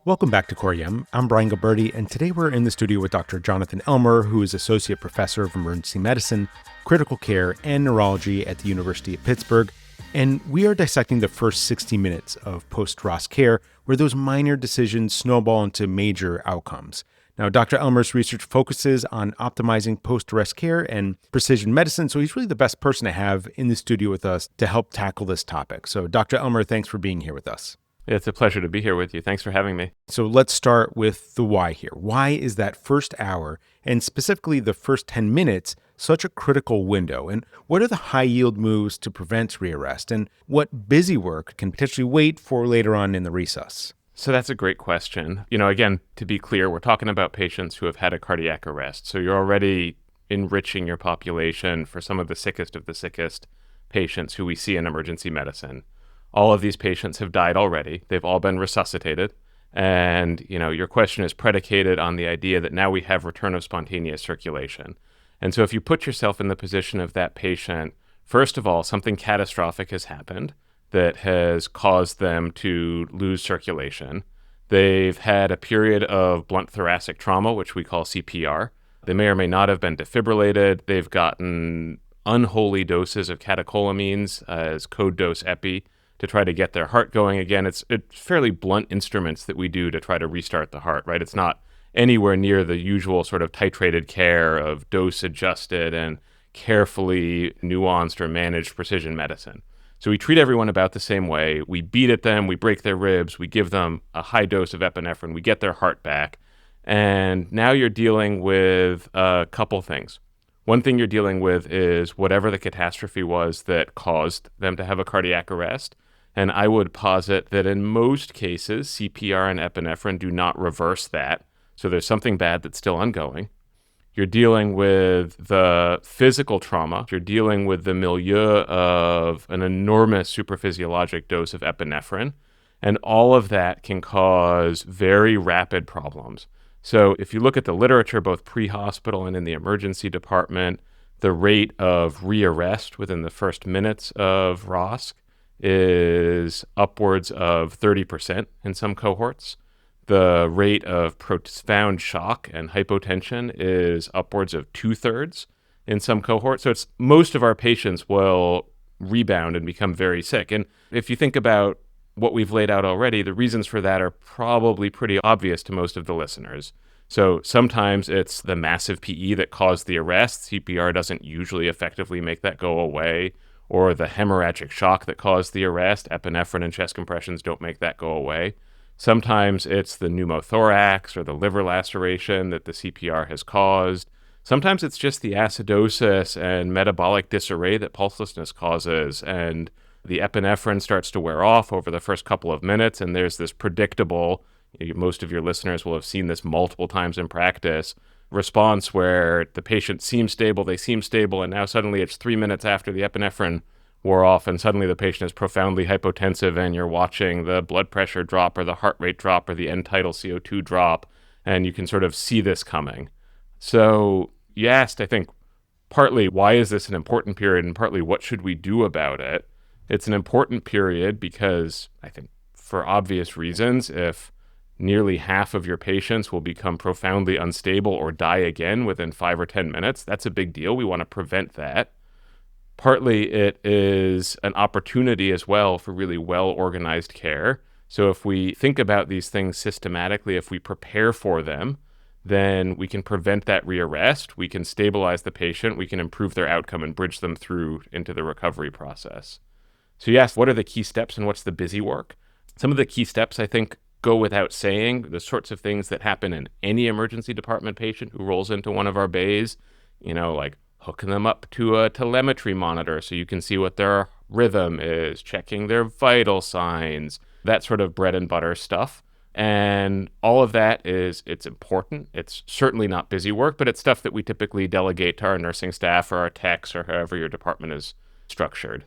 Welcome back to Core EM. I'm Brian Gilberti, and today we're in the studio with Dr. Jonathan Elmer, who is Associate Professor of Emergency Medicine, Critical Care, and Neurology at the University of Pittsburgh. And we are dissecting the first 60 minutes of post-ROSC care, where those minor decisions snowball into major outcomes. Now, Dr. Elmer's research focuses on optimizing post-ROSC care and precision medicine, so he's really the best person to have in the studio with us to help tackle this topic. So, Dr. Elmer, thanks for being here with us. It's a pleasure to be here with you. Thanks for having me. So let's start with the why here. Why is that first hour, and specifically the first 10 minutes, such a critical window? And what are the high-yield moves to prevent rearrest? And what busy work can potentially wait for later on in the resus? So that's a great question. Again, to be clear, we're talking about patients who have had a cardiac arrest. So you're already enriching your population for some of the sickest patients who we see in emergency medicine. All of these patients have died already. They've all been resuscitated. And, your question is predicated on the idea that now we have return of spontaneous circulation. And so if you put yourself in the position of that patient, first of all, something catastrophic has happened that has caused them to lose circulation. They've had a period of blunt thoracic trauma, which we call CPR. They may or may not have been defibrillated. They've gotten unholy doses of catecholamines as code dose epi to try to get their heart going again. It's fairly blunt instruments that we do to try to restart the heart, right? It's not anywhere near the usual sort of titrated care of dose adjusted and carefully nuanced or managed precision medicine. So we treat everyone about the same way. We beat at them, we break their ribs, we give them a high dose of epinephrine, we get their heart back. And now you're dealing with a couple things. One thing you're dealing with is whatever the catastrophe was that caused them to have a cardiac arrest. And I would posit that in most cases, CPR and epinephrine do not reverse that. So there's something bad that's still ongoing. You're dealing with the physical trauma. You're dealing with the milieu of an enormous super-physiologic dose of epinephrine. And all of that can cause very rapid problems. So if you look at the literature, both pre-hospital and in the emergency department, the rate of rearrest within the first minutes of ROSC is upwards of 30% in some cohorts. The rate of profound shock and hypotension is upwards of 2/3 in some cohorts. So it's most of our patients will rebound and become very sick. And if you think about what we've laid out already, the reasons for that are probably pretty obvious to most of the listeners. So sometimes it's the massive PE that caused the arrest. CPR doesn't usually effectively make that go away. Or the hemorrhagic shock that caused the arrest. Epinephrine and chest compressions don't make that go away. Sometimes it's the pneumothorax or the liver laceration that the CPR has caused. Sometimes it's just the acidosis and metabolic disarray that pulselessness causes, and the epinephrine starts to wear off over the first couple of minutes, and there's this predictable, most of your listeners will have seen this multiple times in practice, response where the patient seems stable, they seem stable, and now suddenly it's 3 minutes after the epinephrine wore off, and suddenly the patient is profoundly hypotensive, and you're watching the blood pressure drop or the heart rate drop or the end tidal CO2 drop, and you can sort of see this coming. So you asked, I think, partly why is this an important period, and partly what should we do about it? It's an important period because, I think, for obvious reasons, if nearly half of your patients will become profoundly unstable or die again within 5 or 10 minutes. That's a big deal. We want to prevent that. Partly it is an opportunity as well for really well-organized care. So if we think about these things systematically, if we prepare for them, then we can prevent that rearrest, we can stabilize the patient, we can improve their outcome and bridge them through into the recovery process. So you asked, what are the key steps and what's the busy work? Some of the key steps, I think, go without saying, the sorts of things that happen in any emergency department patient who rolls into one of our bays, like hooking them up to a telemetry monitor so you can see what their rhythm is, checking their vital signs, that sort of bread and butter stuff. And all of that it's important. It's certainly not busy work, but it's stuff that we typically delegate to our nursing staff or our techs or however your department is structured.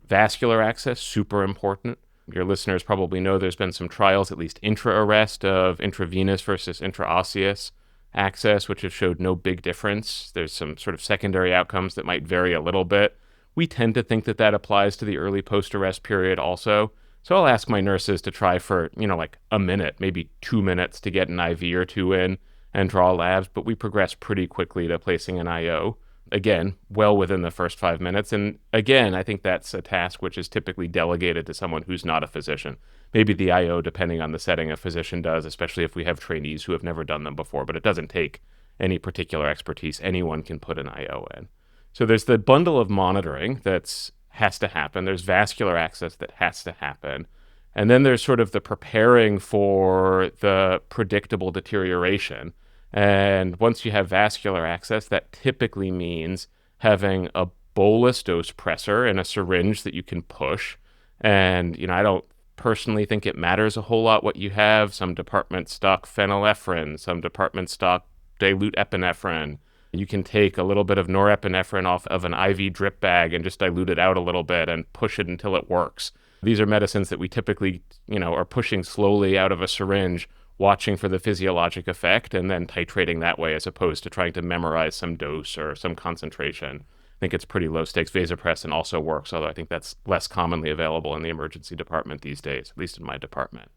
Vascular access, super important. Your listeners probably know there's been some trials, at least intra-arrest, of intravenous versus intraosseous access, which have showed no big difference. There's some sort of secondary outcomes that might vary a little bit. We tend to think that that applies to the early post-arrest period also. So I'll ask my nurses to try for, like a minute, maybe 2 minutes to get an IV or two in and draw labs, but we progress pretty quickly to placing an IO. Again, well within the first 5 minutes. And again, I think that's a task which is typically delegated to someone who's not a physician. Maybe the IO, depending on the setting, a physician does, especially if we have trainees who have never done them before, but it doesn't take any particular expertise. Anyone can put an IO in. So there's the bundle of monitoring that has to happen. There's vascular access that has to happen. And then there's sort of the preparing for the predictable deterioration. And once you have vascular access, that typically means having a bolus dose pressor and a syringe that you can push. And, I don't personally think it matters a whole lot what you have. Some departments stock phenylephrine, some departments stock dilute epinephrine. You can take a little bit of norepinephrine off of an IV drip bag and just dilute it out a little bit and push it until it works. These are medicines that we typically, are pushing slowly out of a syringe, watching for the physiologic effect, and then titrating that way as opposed to trying to memorize some dose or some concentration. I think it's pretty low stakes. Vasopressin also works, although I think that's less commonly available in the emergency department these days, at least in my department.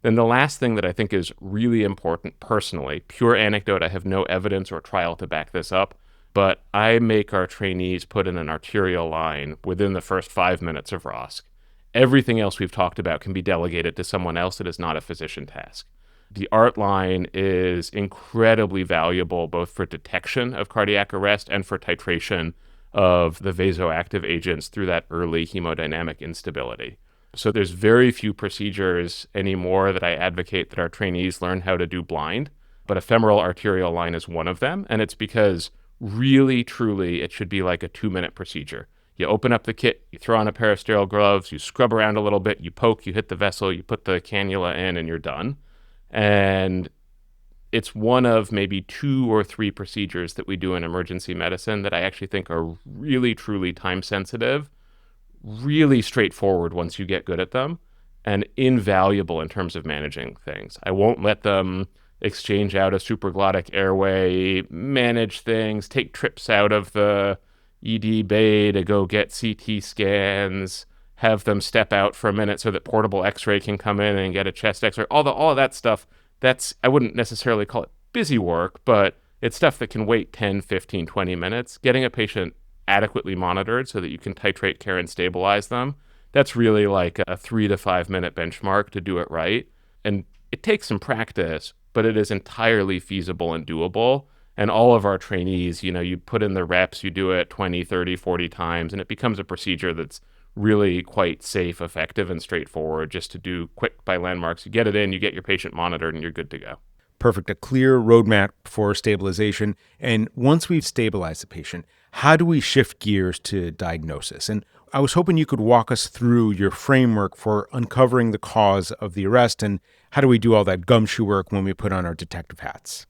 Then the last thing that I think is really important personally, pure anecdote, I have no evidence or trial to back this up, but I make our trainees put in an arterial line within the first 5 minutes of ROSC. Everything else we've talked about can be delegated to someone else that is not a physician task. The ART line is incredibly valuable both for detection of cardiac arrest and for titration of the vasoactive agents through that early hemodynamic instability. So there's very few procedures anymore that I advocate that our trainees learn how to do blind, but a femoral arterial line is one of them, and it's because really, truly, it should be like a 2-minute procedure. You open up the kit, you throw on a pair of sterile gloves, you scrub around a little bit, you poke, you hit the vessel, you put the cannula in, and you're done. And it's one of maybe 2 or 3 procedures that we do in emergency medicine that I actually think are really, truly time sensitive, really straightforward once you get good at them, and invaluable in terms of managing things. I won't let them exchange out a supraglottic airway, manage things, take trips out of the ED bay to go get CT scans, have them step out for a minute so that portable x-ray can come in and get a chest x-ray. All of that stuff, I wouldn't necessarily call it busy work, but it's stuff that can wait 10, 15, 20 minutes. Getting a patient adequately monitored so that you can titrate care and stabilize them, that's really like a 3 to 5 minute benchmark to do it right. And it takes some practice, but it is entirely feasible and doable. And all of our trainees, you put in the reps, you do it 20, 30, 40 times, and it becomes a procedure that's really quite safe, effective, and straightforward just to do quick by landmarks. You get it in, you get your patient monitored, and you're good to go. Perfect. A clear roadmap for stabilization. And once we've stabilized the patient, how do we shift gears to diagnosis? And I was hoping you could walk us through your framework for uncovering the cause of the arrest, and how do we do all that gumshoe work when we put on our detective hats?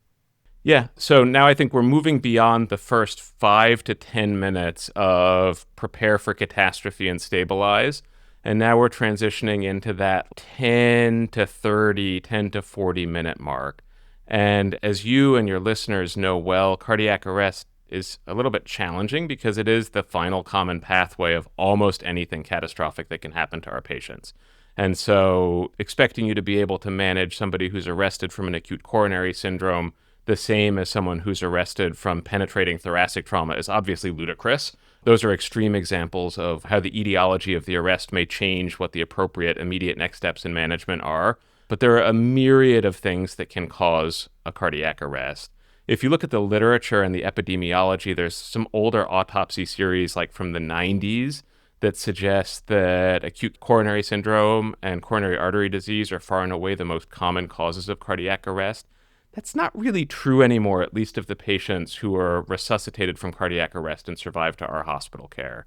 Yeah, so now I think we're moving beyond the first 5 to 10 minutes of prepare for catastrophe and stabilize. And now we're transitioning into that 10 to 30, 10 to 40 minute mark. And as you and your listeners know well, cardiac arrest is a little bit challenging because it is the final common pathway of almost anything catastrophic that can happen to our patients. And so expecting you to be able to manage somebody who's arrested from an acute coronary syndrome the same as someone who's arrested from penetrating thoracic trauma is obviously ludicrous. Those are extreme examples of how the etiology of the arrest may change what the appropriate immediate next steps in management are. But there are a myriad of things that can cause a cardiac arrest. If you look at the literature and the epidemiology, there's some older autopsy series like from the 90s that suggest that acute coronary syndrome and coronary artery disease are far and away the most common causes of cardiac arrest. That's not really true anymore, at least of the patients who are resuscitated from cardiac arrest and survive to our hospital care.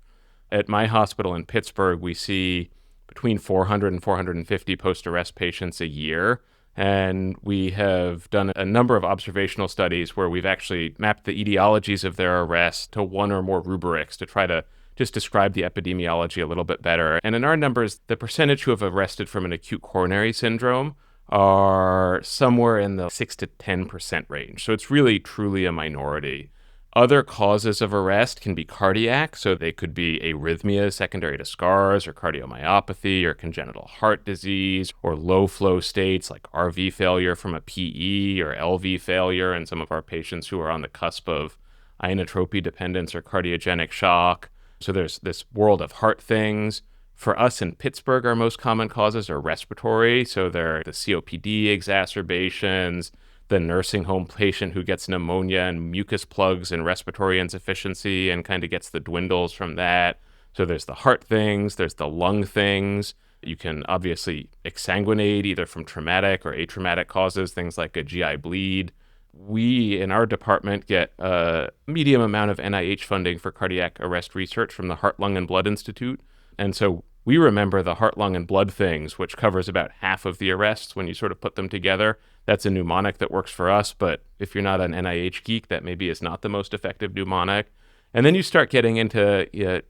At my hospital in Pittsburgh, we see between 400 and 450 post-arrest patients a year, and we have done a number of observational studies where we've actually mapped the etiologies of their arrest to one or more rubrics to try to just describe the epidemiology a little bit better. And in our numbers, the percentage who have arrested from an acute coronary syndrome are somewhere in the 6 to 10% range. So it's really truly a minority. Other causes of arrest can be cardiac, so they could be arrhythmias secondary to scars or cardiomyopathy or congenital heart disease or low flow states like RV failure from a PE or LV failure in some of our patients who are on the cusp of inotropy dependence or cardiogenic shock. So there's this world of heart things. For us in Pittsburgh, our most common causes are respiratory, so they're the COPD exacerbations, the nursing home patient who gets pneumonia and mucus plugs and respiratory insufficiency and kind of gets the dwindles from that. So there's the heart things, there's the lung things. You can obviously exsanguinate either from traumatic or atraumatic causes, things like a GI bleed. We, in our department, get a medium amount of NIH funding for cardiac arrest research from the Heart, Lung, and Blood Institute. And so we remember the heart, lung, and blood things, which covers about half of the arrests when you sort of put them together. That's a mnemonic that works for us, but if you're not an NIH geek, that maybe is not the most effective mnemonic. And then you start getting into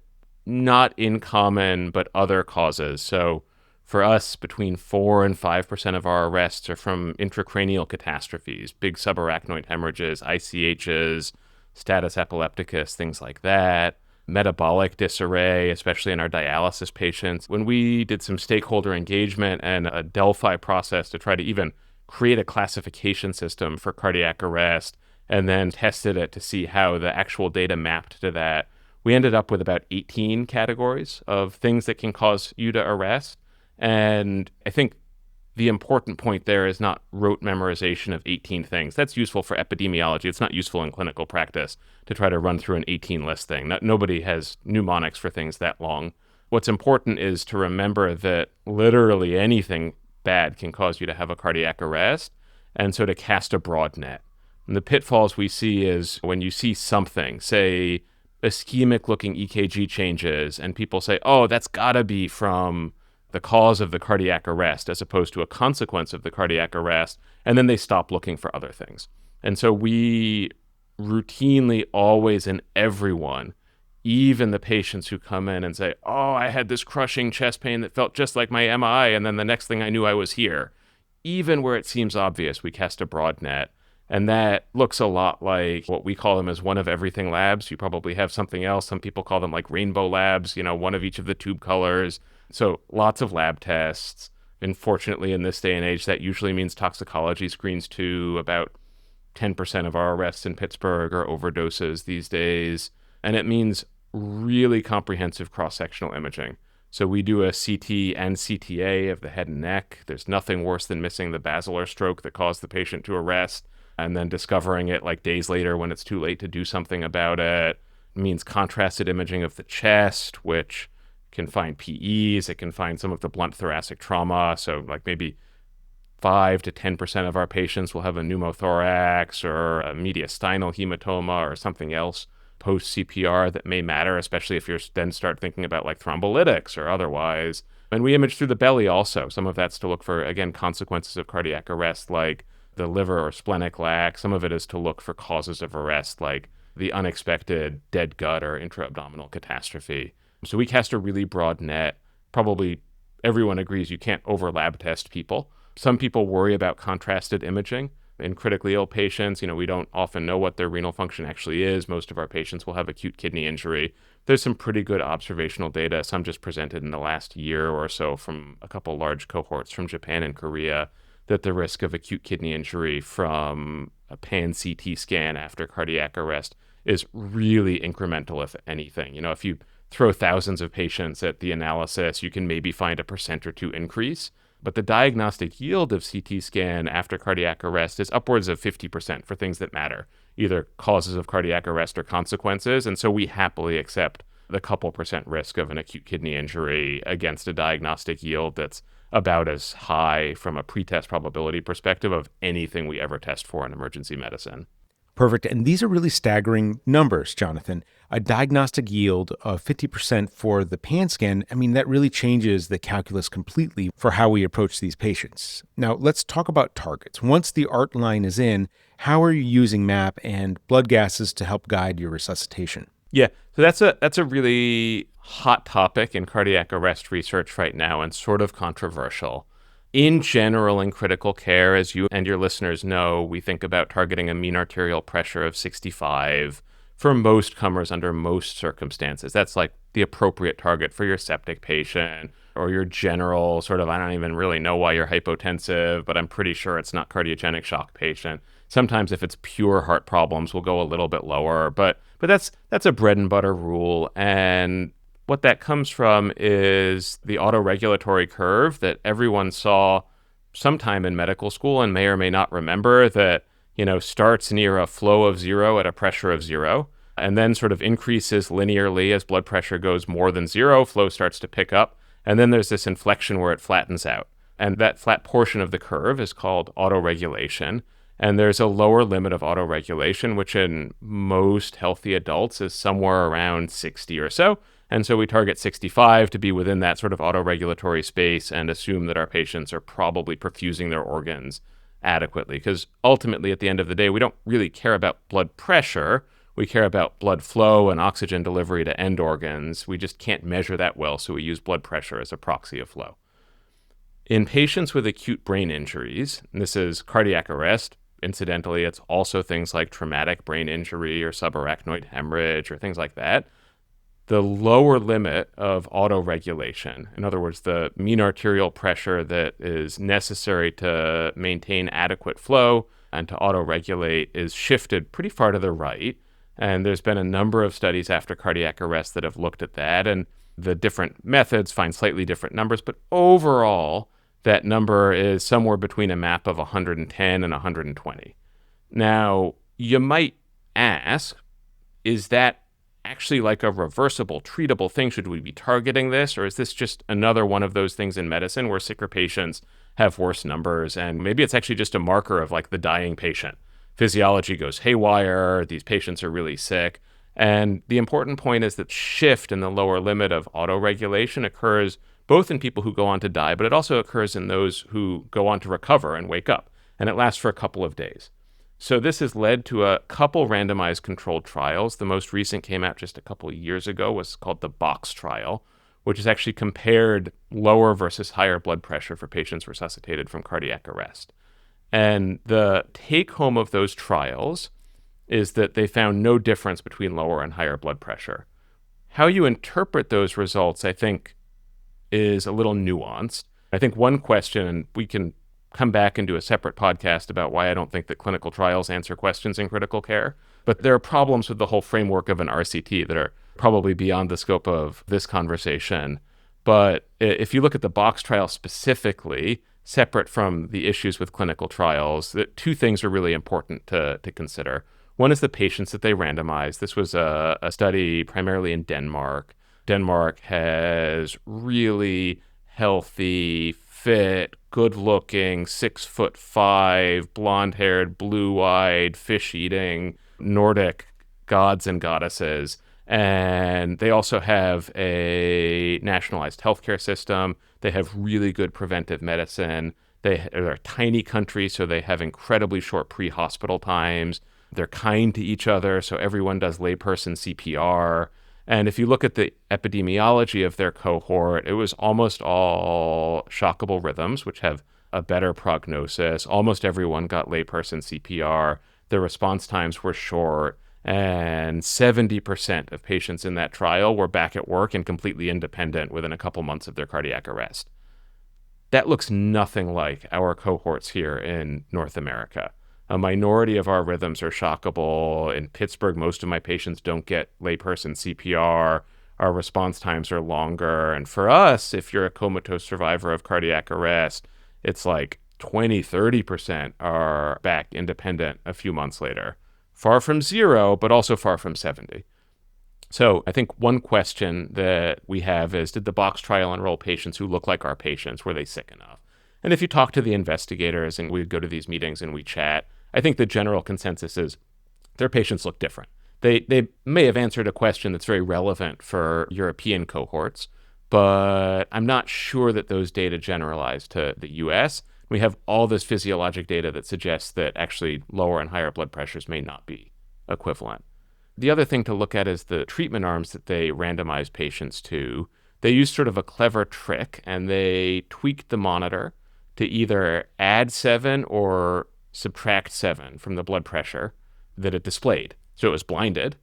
not in common, but other causes. So for us, between 4 and 5% of our arrests are from intracranial catastrophes, big subarachnoid hemorrhages, ICHs, status epilepticus, things like that. Metabolic disarray, especially in our dialysis patients. When we did some stakeholder engagement and a Delphi process to try to even create a classification system for cardiac arrest and then tested it to see how the actual data mapped to that, we ended up with about 18 categories of things that can cause you to arrest. And I think the important point there is not rote memorization of 18 things. That's useful for epidemiology. It's not useful in clinical practice to try to run through an 18 list thing. Nobody has mnemonics for things that long. What's important is to remember that literally anything bad can cause you to have a cardiac arrest, and so to cast a broad net. And the pitfalls we see is when you see something, say ischemic-looking EKG changes, and people say, oh, that's gotta be from the cause of the cardiac arrest as opposed to a consequence of the cardiac arrest, and then they stop looking for other things. And so we routinely always in everyone, even the patients who come in and say, oh, I had this crushing chest pain that felt just like my MI, and then the next thing I knew I was here. Even where it seems obvious, we cast a broad net. And that looks a lot like what we call them as one of everything labs. You probably have something else. Some people call them like rainbow labs, one of each of the tube colors. So lots of lab tests. Unfortunately, in this day and age, that usually means toxicology screens too. About 10% of our arrests in Pittsburgh are overdoses these days. And it means really comprehensive cross-sectional imaging. So we do a CT and CTA of the head and neck. There's nothing worse than missing the basilar stroke that caused the patient to arrest and then discovering it like days later when it's too late to do something about it. It means contrasted imaging of the chest, which can find PEs. It can find some of the blunt thoracic trauma. So like maybe 5 to 10% of our patients will have a pneumothorax or a mediastinal hematoma or something else post-CPR that may matter, especially if you then start thinking about like thrombolytics or otherwise. And we image through the belly also. Some of that's to look for, again, consequences of cardiac arrest like the liver or splenic lac. Some of it is to look for causes of arrest like the unexpected dead gut or intra-abdominal catastrophe. So we cast a really broad net. Probably everyone agrees you can't over-lab test people. Some people worry about contrasted imaging. In critically ill patients, we don't often know what their renal function actually is. Most of our patients will have acute kidney injury. There's some pretty good observational data, some just presented in the last year or so from a couple large cohorts from Japan and Korea, that the risk of acute kidney injury from a pan-CT scan after cardiac arrest is really incremental, if anything. If you throw thousands of patients at the analysis, you can maybe find a 1% or 2% increase. But the diagnostic yield of CT scan after cardiac arrest is upwards of 50% for things that matter, either causes of cardiac arrest or consequences. And so we happily accept the couple % risk of an acute kidney injury against a diagnostic yield that's about as high from a pretest probability perspective of anything we ever test for in emergency medicine. Perfect. And these are really staggering numbers, Jonathan. A diagnostic yield of 50% for the PAN scan, that really changes the calculus completely for how we approach these patients. Now, let's talk about targets. Once the ART line is in, how are you using MAP and blood gases to help guide your resuscitation? Yeah, so that's a really hot topic in cardiac arrest research right now and sort of controversial. In general, in critical care, as you and your listeners know, we think about targeting a mean arterial pressure of 65 for most comers under most circumstances. That's like the appropriate target for your septic patient or your general sort of, I don't even really know why you're hypotensive, but I'm pretty sure it's not cardiogenic shock patient. Sometimes if it's pure heart problems, we'll go a little bit lower, but that's a bread and butter rule. And what that comes from is the autoregulatory curve that everyone saw sometime in medical school and may or may not remember, that, starts near a flow of 0 at a pressure of 0, and then sort of increases linearly as blood pressure goes more than 0, flow starts to pick up, and then there's this inflection where it flattens out. And that flat portion of the curve is called autoregulation. And there's a lower limit of autoregulation, which in most healthy adults is somewhere around 60 or so. And so we target 65 to be within that sort of autoregulatory space and assume that our patients are probably perfusing their organs adequately. Because ultimately, at the end of the day, we don't really care about blood pressure. We care about blood flow and oxygen delivery to end organs. We just can't measure that well, so we use blood pressure as a proxy of flow. In patients with acute brain injuries, and this is cardiac arrest, incidentally, it's also things like traumatic brain injury or subarachnoid hemorrhage or things like that. The lower limit of autoregulation, in other words, the mean arterial pressure that is necessary to maintain adequate flow and to autoregulate, is shifted pretty far to the right. And there's been a number of studies after cardiac arrest that have looked at that, and the different methods find slightly different numbers, but overall, that number is somewhere between a map of 110 and 120. Now, you might ask, is that actually like a reversible, treatable thing? Should we be targeting this? Or is this just another one of those things in medicine where sicker patients have worse numbers? And maybe it's actually just a marker of like the dying patient. Physiology goes haywire, these patients are really sick. And the important point is that shift in the lower limit of autoregulation occurs both in people who go on to die, but it also occurs in those who go on to recover and wake up. And it lasts for a couple of days. So this has led to a couple randomized controlled trials. The most recent came out just a couple of years ago, was called the BOX trial, which has actually compared lower versus higher blood pressure for patients resuscitated from cardiac arrest. And the take home of those trials is that they found no difference between lower and higher blood pressure. How you interpret those results, I think, is a little nuanced. I think one question, and we can come back and do a separate podcast about why I don't think that clinical trials answer questions in critical care, but there are problems with the whole framework of an RCT that are probably beyond the scope of this conversation. But if you look at the BOX trial specifically, separate from the issues with clinical trials, that two things are really important to consider. One is the patients that they randomized. This was a study primarily in Denmark. Denmark has really healthy, fit, good-looking, 6'5", blonde-haired, blue-eyed, fish-eating Nordic gods and goddesses. And they also have a nationalized healthcare system. They have really good preventive medicine. They're a tiny country, so they have incredibly short pre-hospital times. They're kind to each other, so everyone does layperson CPR. And if you look at the epidemiology of their cohort, it was almost all shockable rhythms, which have a better prognosis. Almost everyone got layperson CPR. Their response times were short. And 70% of patients in that trial were back at work and completely independent within a couple months of their cardiac arrest. That looks nothing like our cohorts here in North America. A minority of our rhythms are shockable. In Pittsburgh, most of my patients don't get layperson CPR. Our response times are longer. And for us, if you're a comatose survivor of cardiac arrest, it's like 20, 30% are back independent a few months later. Far from zero, but also far from 70. So I think one question that we have is, did the BOX trial enroll patients who look like our patients? Were they sick enough? And if you talk to the investigators, and we go to these meetings and we chat, I think the general consensus is their patients look different. They may have answered a question that's very relevant for European cohorts, but I'm not sure that those data generalize to the US. We have all this physiologic data that suggests that actually lower and higher blood pressures may not be equivalent. The other thing to look at is the treatment arms that they randomized patients to. They used sort of a clever trick, and they tweaked the monitor to either add 7 or subtract 7 from the blood pressure that it displayed. So it was blinded,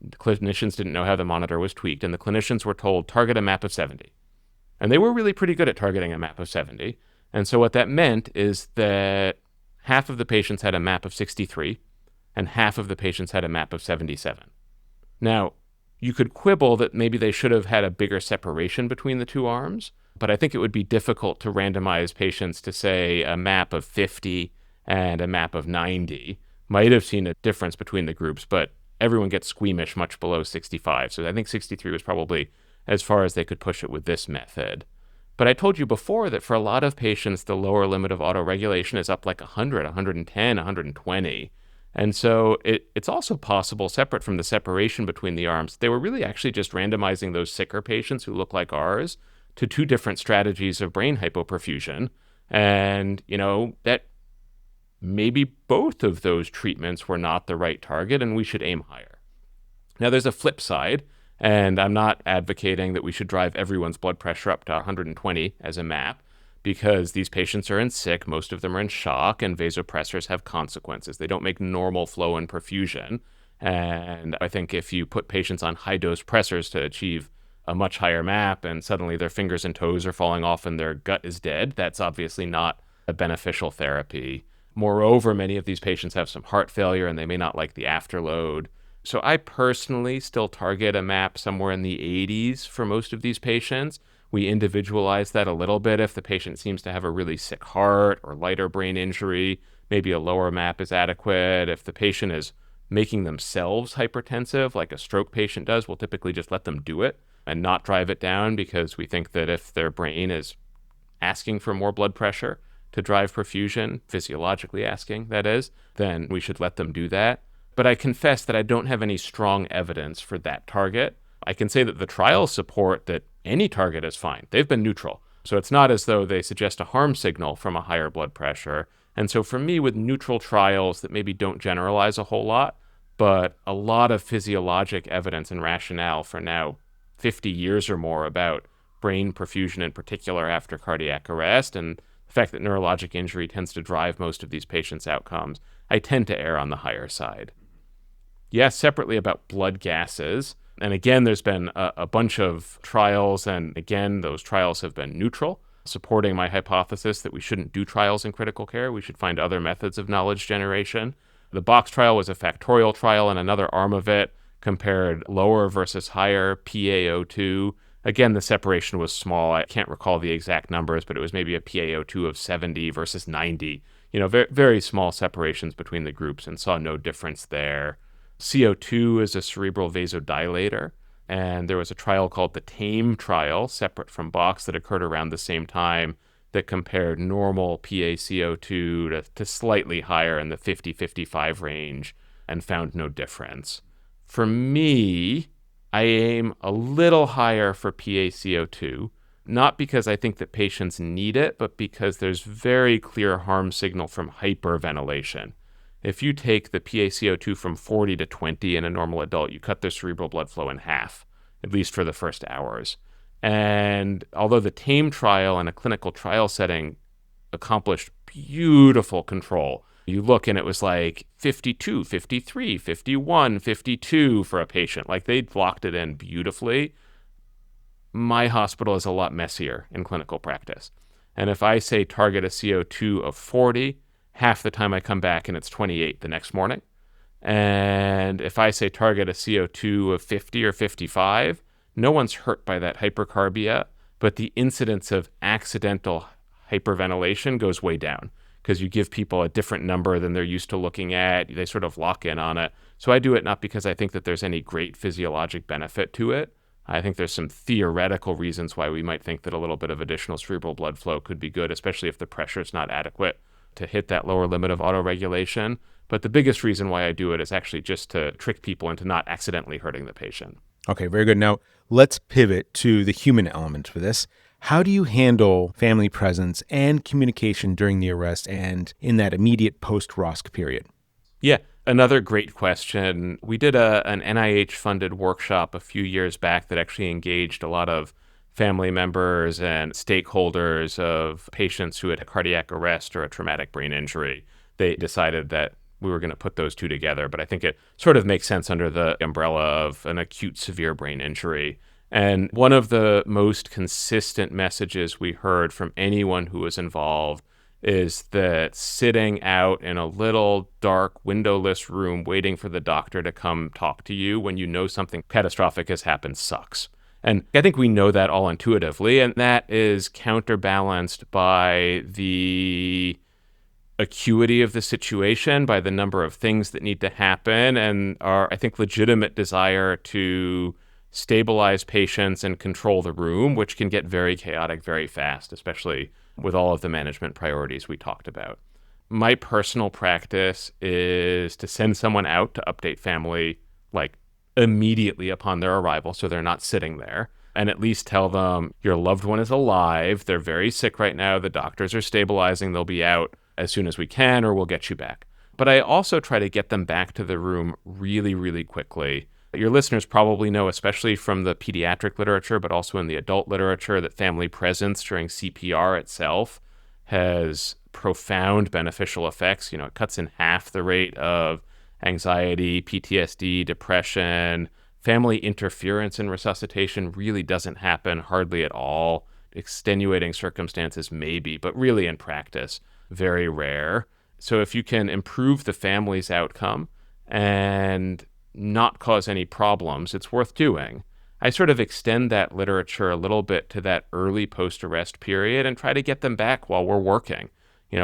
The clinicians didn't know how the monitor was tweaked, and the clinicians were told, target a MAP of 70. And they were really pretty good at targeting a MAP of 70. And so what that meant is that half of the patients had a MAP of 63, and half of the patients had a MAP of 77. Now, you could quibble that maybe they should have had a bigger separation between the two arms, but I think it would be difficult to randomize patients to, say, a MAP of 50 and a MAP of 90. Might have seen a difference between the groups, but everyone gets squeamish much below 65. So I think 63 was probably as far as they could push it with this method. But I told you before that for a lot of patients, the lower limit of autoregulation is up like 100, 110, 120. And so it's also possible, separate from the separation between the arms, they were really actually just randomizing those sicker patients who look like ours to two different strategies of brain hypoperfusion. And, that maybe both of those treatments were not the right target and we should aim higher. Now, there's a flip side, and I'm not advocating that we should drive everyone's blood pressure up to 120 as a MAP, because these patients are in sick, most of them are in shock, and vasopressors have consequences. They don't make normal flow and perfusion. And I think if you put patients on high-dose pressors to achieve a much higher MAP and suddenly their fingers and toes are falling off and their gut is dead, that's obviously not a beneficial therapy. Moreover, many of these patients have some heart failure and they may not like the afterload. So I personally still target a MAP somewhere in the 80s for most of these patients. We individualize that a little bit if the patient seems to have a really sick heart or lighter brain injury. Maybe a lower MAP is adequate. If the patient is making themselves hypertensive, like a stroke patient does, we'll typically just let them do it and not drive it down, because we think that if their brain is asking for more blood pressure to drive perfusion, physiologically asking, that is, then we should let them do that. But I confess that I don't have any strong evidence for that target. I can say that the trials support that any target is fine. They've been neutral. So it's not as though they suggest a harm signal from a higher blood pressure. And so for me, with neutral trials that maybe don't generalize a whole lot, but a lot of physiologic evidence and rationale for now 50 years or more about brain perfusion in particular after cardiac arrest, and the fact that neurologic injury tends to drive most of these patients' outcomes, I tend to err on the higher side. Yes, separately about blood gases. And again, there's been a bunch of trials, and again, those trials have been neutral, supporting my hypothesis that we shouldn't do trials in critical care. We should find other methods of knowledge generation. The box trial was a factorial trial, and another arm of it compared lower versus higher PaO2. Again, the separation was small. I can't recall the exact numbers, but it was maybe a PaO2 of 70 versus 90. Very, very small separations between the groups, and saw no difference there. CO2 is a cerebral vasodilator, and there was a trial called the TAME trial, separate from box, that occurred around the same time, that compared normal PaCO2 to slightly higher in the 50-55 range and found no difference. For me, I aim a little higher for PaCO2, not because I think that patients need it, but because there's very clear harm signal from hyperventilation. If you take the PaCO2 from 40 to 20 in a normal adult, you cut their cerebral blood flow in half, at least for the first hours. And although the TAME trial in a clinical trial setting accomplished beautiful control, you look and it was like 52, 53, 51, 52 for a patient. Like they'd locked it in beautifully. My hospital is a lot messier in clinical practice. And if I say target a CO2 of 40, half the time I come back and it's 28 the next morning. And if I say target a CO2 of 50 or 55, no one's hurt by that hypercarbia, but the incidence of accidental hyperventilation goes way down because you give people a different number than they're used to looking at. They sort of lock in on it. So I do it not because I think that there's any great physiologic benefit to it. I think there's some theoretical reasons why we might think that a little bit of additional cerebral blood flow could be good, especially if the pressure is not adequate to hit that lower limit of autoregulation. But the biggest reason why I do it is actually just to trick people into not accidentally hurting the patient. Okay, very good. Now, let's pivot to the human element for this. How do you handle family presence and communication during the arrest and in that immediate post-ROSC period? Yeah, another great question. We did an NIH-funded workshop a few years back that actually engaged a lot of family members and stakeholders of patients who had a cardiac arrest or a traumatic brain injury. They decided that we were going to put those two together, but I think it sort of makes sense under the umbrella of an acute severe brain injury. And one of the most consistent messages we heard from anyone who was involved is that sitting out in a little dark windowless room waiting for the doctor to come talk to you when you know something catastrophic has happened sucks. And I think we know that all intuitively, and that is counterbalanced by the acuity of the situation, by the number of things that need to happen, and our, I think, legitimate desire to stabilize patients and control the room, which can get very chaotic very fast, especially with all of the management priorities we talked about. My personal practice is to send someone out to update family like immediately upon their arrival, so they're not sitting there, and at least tell them your loved one is alive, they're very sick right now, the doctors are stabilizing, they'll be out as soon as we can, or we'll get you back. But I also try to get them back to the room really, really quickly. Your listeners probably know, especially from the pediatric literature, but also in the adult literature, that family presence during CPR itself has profound beneficial effects. It cuts in half the rate of anxiety, PTSD, depression. Family interference in resuscitation really doesn't happen hardly at all. Extenuating circumstances maybe, but really in practice, very rare. So if you can improve the family's outcome and not cause any problems, it's worth doing. I sort of extend that literature a little bit to that early post-arrest period and try to get them back while we're working.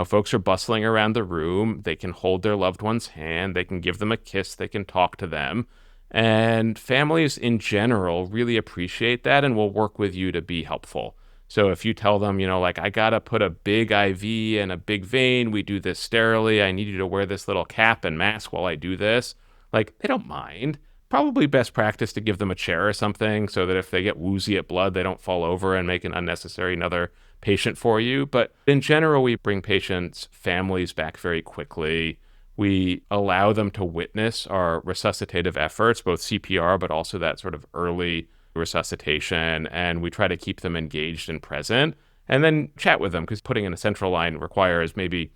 Folks are bustling around the room. They can hold their loved one's hand. They can give them a kiss. They can talk to them. And families in general really appreciate that and will work with you to be helpful. So if you tell them, I got to put a big IV and a big vein, we do this sterilely, I need you to wear this little cap and mask while I do this, they don't mind. Probably best practice to give them a chair or something so that if they get woozy at blood, they don't fall over and make an unnecessary another patient for you. But in general, we bring patients' families back very quickly. We allow them to witness our resuscitative efforts, both CPR, but also that sort of early resuscitation. And we try to keep them engaged and present and then chat with them, because putting in a central line requires maybe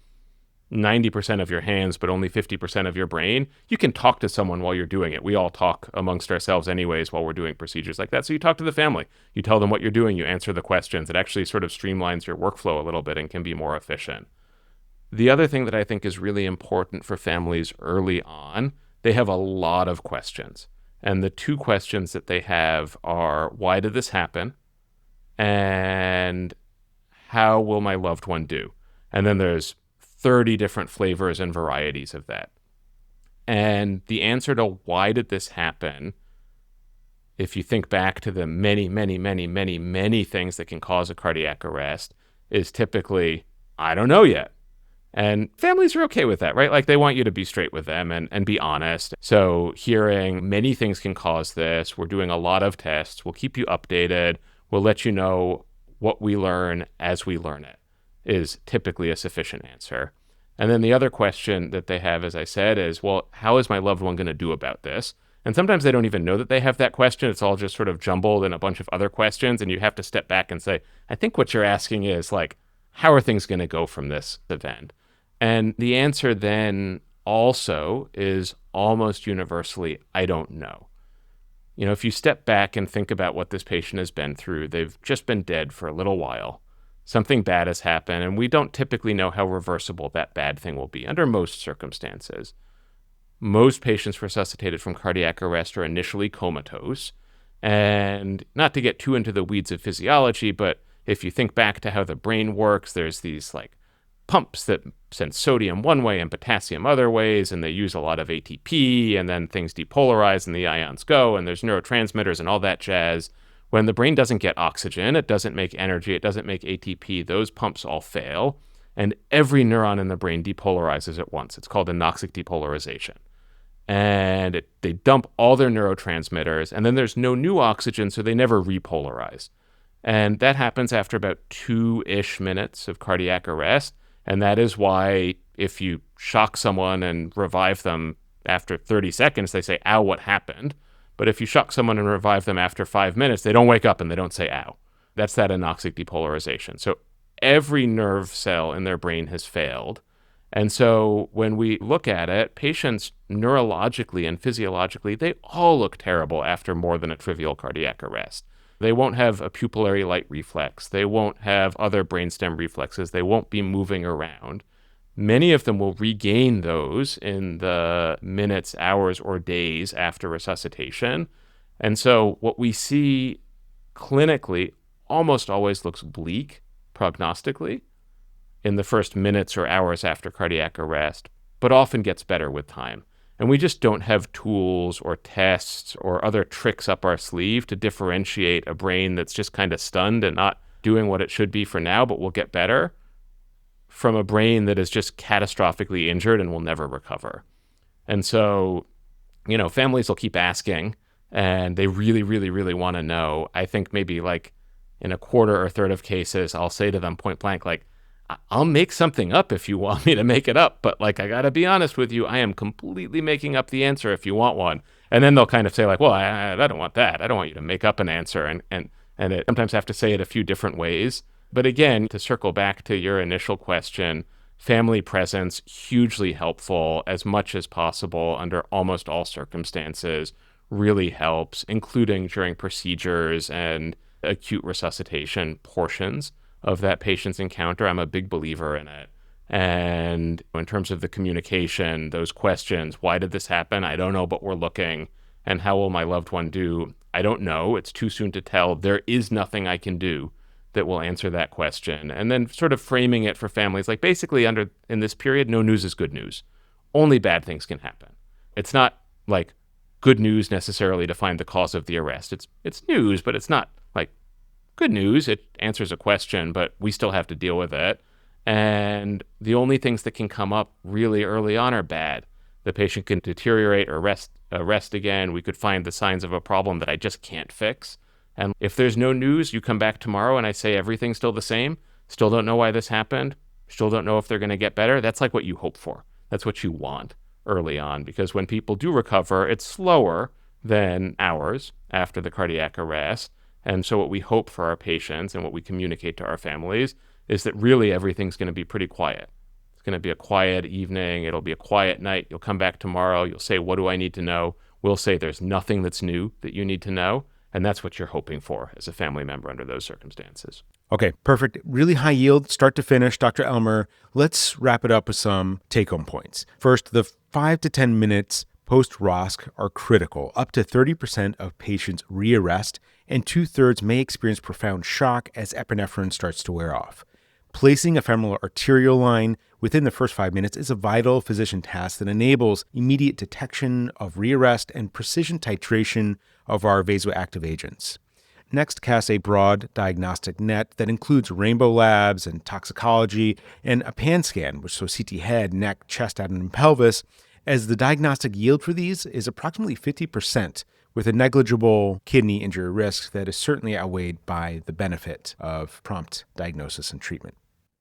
90% of your hands, but only 50% of your brain. You can talk to someone while you're doing it. We all talk amongst ourselves anyways while we're doing procedures like that. So you talk to the family, you tell them what you're doing, you answer the questions. It actually sort of streamlines your workflow a little bit and can be more efficient. The other thing that I think is really important for families early on, they have a lot of questions. And the two questions that they have are, why did this happen? And how will my loved one do? And then there's 30 different flavors and varieties of that. And the answer to why did this happen, if you think back to the many, many, many, many, many things that can cause a cardiac arrest, is typically, I don't know yet. And families are okay with that, right? They want you to be straight with them and be honest. So hearing many things can cause this, we're doing a lot of tests, we'll keep you updated, we'll let you know what we learn as we learn it, is typically a sufficient answer. And then the other question that they have, as I said, is, well, how is my loved one going to do about this? And sometimes they don't even know that they have that question. It's all just sort of jumbled in a bunch of other questions. And you have to step back and say, I think what you're asking is how are things going to go from this event? And the answer then also is almost universally, I don't know. If you step back and think about what this patient has been through, they've just been dead for a little while. Something bad has happened, and we don't typically know how reversible that bad thing will be under most circumstances. Most patients resuscitated from cardiac arrest are initially comatose. And not to get too into the weeds of physiology, but if you think back to how the brain works, there's these pumps that send sodium one way and potassium other ways, and they use a lot of ATP, and then things depolarize and the ions go, and there's neurotransmitters and all that jazz. When the brain doesn't get oxygen, it doesn't make energy, it doesn't make ATP, those pumps all fail, and every neuron in the brain depolarizes at once. It's called anoxic depolarization. And they dump all their neurotransmitters, and then there's no new oxygen, so they never repolarize. And that happens after about 2-ish minutes of cardiac arrest. And that is why if you shock someone and revive them after 30 seconds, they say, ow, what happened? But if you shock someone and revive them after 5 minutes, they don't wake up and they don't say, ow. That's that anoxic depolarization. So every nerve cell in their brain has failed. And so when we look at it, patients neurologically and physiologically, they all look terrible after more than a trivial cardiac arrest. They won't have a pupillary light reflex. They won't have other brainstem reflexes. They won't be moving around. Many of them will regain those in the minutes, hours, or days after resuscitation. And so what we see clinically almost always looks bleak prognostically in the first minutes or hours after cardiac arrest, but often gets better with time. And we just don't have tools or tests or other tricks up our sleeve to differentiate a brain that's just kind of stunned and not doing what it should be for now, but will get better, from a brain that is just catastrophically injured and will never recover. And so, families will keep asking, and they really, really, really want to know. I think maybe like in a quarter or third of cases, I'll say to them point blank, like, I'll make something up if you want me to make it up, but like, I got to be honest with you, I am completely making up the answer if you want one. And then they'll kind of say like, well, I don't want that. I don't want you to make up an answer. And it, sometimes have to say it a few different ways. But again, to circle back to your initial question, family presence, hugely helpful as much as possible under almost all circumstances, really helps, including during procedures and acute resuscitation portions of that patient's encounter. I'm a big believer in it. And in terms of the communication, those questions, why did this happen? I don't know, but we're looking. And how will my loved one do? I don't know. It's too soon to tell. There is nothing I can do that will answer that question. And then sort of framing it for families, like basically in this period, no news is good news. Only bad things can happen. It's not like good news necessarily to find the cause of the arrest. It's news, but it's not like good news. It answers a question, but we still have to deal with it. And the only things that can come up really early on are bad. The patient can deteriorate or arrest again. We could find the signs of a problem that I just can't fix. And if there's no news, you come back tomorrow and I say everything's still the same, still don't know why this happened, still don't know if they're going to get better. That's like what you hope for. That's what you want early on, because when people do recover, it's slower than hours after the cardiac arrest. And so what we hope for our patients and what we communicate to our families is that really everything's going to be pretty quiet. It's going to be a quiet evening. It'll be a quiet night. You'll come back tomorrow. You'll say, what do I need to know? We'll say there's nothing that's new that you need to know. And that's what you're hoping for as a family member under those circumstances. Okay, perfect. Really high yield, start to finish. Dr. Elmer, let's wrap it up with some take-home points. First, the 5 to 10 minutes post-ROSC are critical. Up to 30% of patients rearrest, and 2/3 may experience profound shock as epinephrine starts to wear off. Placing a femoral arterial line within the first 5 minutes is a vital physician task that enables immediate detection of rearrest and precision titration of our vasoactive agents. Next, cast a broad diagnostic net that includes rainbow labs and toxicology and a pan scan, so CT head, neck, chest, abdomen, and pelvis, as the diagnostic yield for these is approximately 50%, with a negligible kidney injury risk that is certainly outweighed by the benefit of prompt diagnosis and treatment.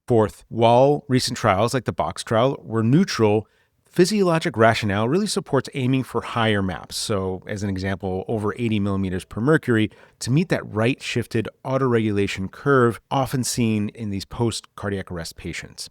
Fourth, while recent trials like the box trial were neutral, physiologic rationale really supports aiming for higher MAPs. So as an example, over 80 millimeters per mercury to meet that right shifted autoregulation curve often seen in these post-cardiac arrest patients.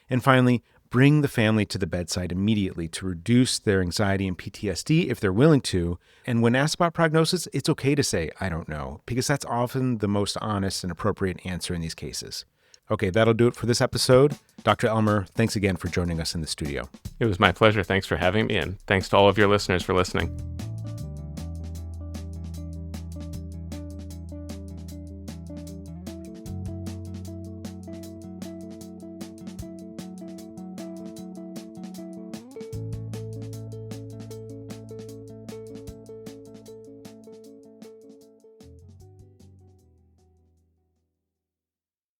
And finally, bring the family to the bedside immediately to reduce their anxiety and PTSD if they're willing to. And when asked about prognosis, it's okay to say, I don't know, because that's often the most honest and appropriate answer in these cases. Okay, that'll do it for this episode. Dr. Elmer, thanks again for joining us in the studio. It was my pleasure. Thanks for having me, and thanks to all of your listeners for listening.